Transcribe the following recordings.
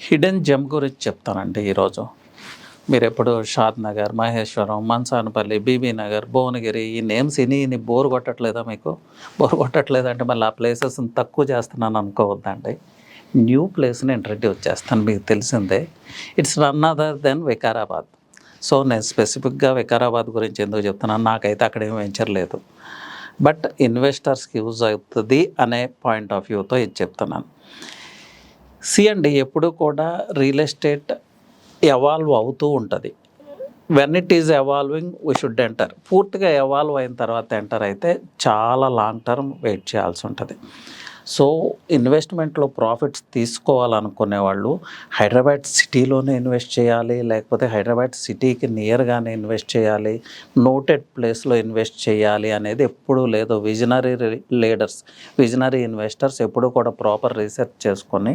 Hidden gem గురించి చెప్తానండి ఈరోజు. మీరు ఎప్పుడు షాద్ నగర్, మహేశ్వరం, మంచానపల్లి, బీబీ నగర్, భువనగిరి ఈ నేమ్స్ ఇని బోర్ కొట్టట్లేదా మీకు? బోర్ కొట్టట్లేదంటే మళ్ళీ ఆ ప్లేసెస్ని తక్కువ చేస్తున్నాను అనుకోవద్దండి. న్యూ ప్లేస్ని ఇంట్రడ్యూస్ చేస్తాను, మీకు తెలిసిందే. It's none other than Vikarabad. So నేను స్పెసిఫిక్గా వికారాబాద్ గురించి ఎందుకు చెప్తున్నాను, నాకైతే అక్కడ ఏం వెంచర్ లేదు, బట్ ఇన్వెస్టర్స్కి యూజ్ అవుతుంది అనే పాయింట్ ఆఫ్ వ్యూతో ఇది చెప్తున్నాను. అండి, ఎప్పుడు కూడా రియల్ ఎస్టేట్ ఎవాల్వ్ అవుతూ ఉంటుంది. When it is evolving we should enter. పూర్తిగా ఎవాల్వ్ అయిన తర్వాత ఎంటర్ అయితే చాలా లాంగ్ టర్మ్ వెయిట్ చేయాల్సి ఉంటుంది. సో ఇన్వెస్ట్మెంట్లో ప్రాఫిట్స్ తీసుకోవాలనుకునే వాళ్ళు హైదరాబాద్ సిటీలోనే ఇన్వెస్ట్ చేయాలి, లేకపోతే హైదరాబాద్ సిటీకి నియర్గానే ఇన్వెస్ట్ చేయాలి, నోటెడ్ ప్లేస్లో ఇన్వెస్ట్ చేయాలి అనేది ఎప్పుడూ లేదు. విజనరీ లీడర్స్, విజనరీ ఇన్వెస్టర్స్ ఎప్పుడూ కూడా ప్రాపర్ రీసెర్చ్ చేసుకొని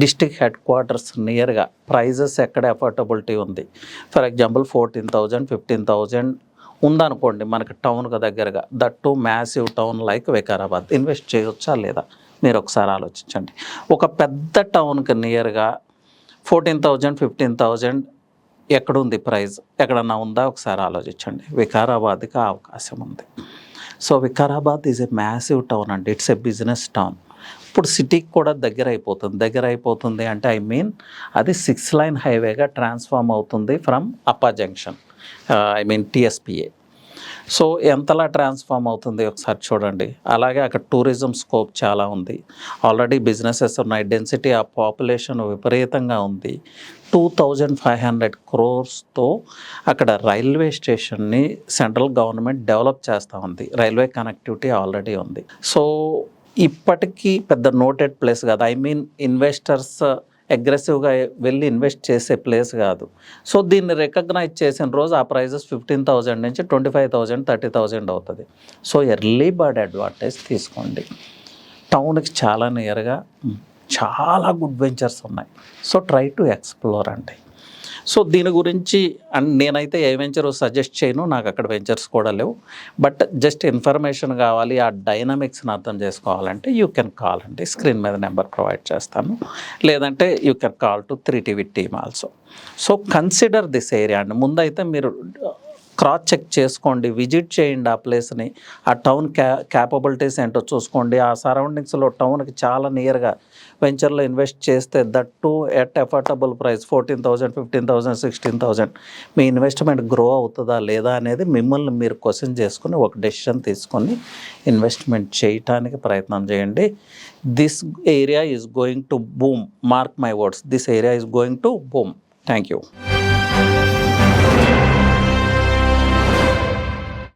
డిస్ట్రిక్ట్ హెడ్ క్వార్టర్స్ నియర్గా ప్రైజెస్ ఎక్కడ అఫోర్డబిలిటీ ఉంది, ఫర్ ఎగ్జాంపుల్ 14,000 15,000 ఉందనుకోండి మనకి టౌన్కి దగ్గరగా, that to massive town like Vikarabad, invest చేయవచ్చా లేదా మీరు ఒకసారి ఆలోచించండి. ఒక పెద్ద టౌన్కి నియర్గా 14,000 15,000 ఎక్కడుంది ప్రైస్, ఎక్కడన్నా ఉందా ఒకసారి ఆలోచించండి. వికారాబాద్కి ఆ అవకాశం ఉంది. So Vikarabad is a massive town అండి, ఇట్స్ ఎ బిజినెస్ టౌన్. ఇప్పుడు సిటీకి కూడా దగ్గర అయిపోతుంది అంటే ఐ మీన్ అది 6 లైన్ హైవేగా ట్రాన్స్ఫార్మ్ అవుతుంది ఫ్రమ్ అప్పా జంక్షన్, ఐ మీన్ టీఎస్పిఏ. సో ఎంతలా ట్రాన్స్ఫార్మ్ అవుతుంది ఒకసారి చూడండి. అలాగే అక్కడ టూరిజం స్కోప్ చాలా ఉంది, ఆల్రెడీ బిజినెసెస్ ఉన్నాయి, డెన్సిటీ ఆ పాపులేషన్ విపరీతంగా ఉంది. 2,500 crores అక్కడ రైల్వే స్టేషన్ని సెంట్రల్ గవర్నమెంట్ డెవలప్ చేస్తూ ఉంది, రైల్వే కనెక్టివిటీ ఆల్రెడీ ఉంది. సో ఇప్పటికీ పెద్ద నోటెడ్ ప్లేస్ కాదు, ఐ మీన్ ఇన్వెస్టర్స్ అగ్రెసివ్గా వెళ్ళి ఇన్వెస్ట్ చేసే ప్లేస్ కాదు. సో దీన్ని రికగ్నైజ్ చేసిన రోజు ఆ ప్రైజెస్ 15,000 నుంచి 25,000 30,000 అవుతుంది. సో ఎర్లీ బర్డ్ అడ్వాంటేజ్ తీసుకోండి. టౌన్కి చాలా నియర్గా చాలా గుడ్ వెంచర్స్ ఉన్నాయి. సో ట్రై టు ఎక్స్ప్లోర్ అండి. సో దీని గురించి నేనైతే ఏ వెంచర్ సజెస్ట్ చేయను, నాకు అక్కడ వెంచర్స్ కూడా లేవు. బట్ జస్ట్ ఇన్ఫర్మేషన్ కావాలి, ఆ డైనమిక్స్ని అర్థం చేసుకోవాలంటే యూ కెన్ కాల్ అండి, స్క్రీన్ మీద నెంబర్ ప్రొవైడ్ చేస్తాను, లేదంటే you can call to 3TV team also. So consider this area అండి. ముందైతే మీరు క్రాస్ చెక్ చేసుకోండి, విజిట్ చేయండి ఆ ప్లేస్ని, ఆ టౌన్ క్యాపబిలిటీస్ ఏంటో చూసుకోండి. ఆ సరౌండింగ్స్లో టౌన్కి చాలా నియర్గా వెంచర్లో ఇన్వెస్ట్ చేస్తే that to at affordable price 14,000 15,000 16,000 me investment grow అవుతుందా లేదా అనేది మిమ్మల్ని మీరు క్వశ్చన్ చేసుకుని ఒక డెసిషన్ తీసుకొని ఇన్వెస్ట్మెంట్ చేయటానికి ప్రయత్నం చేయండి. This area is going to boom, mark my words, this area is going to boom. Thank you.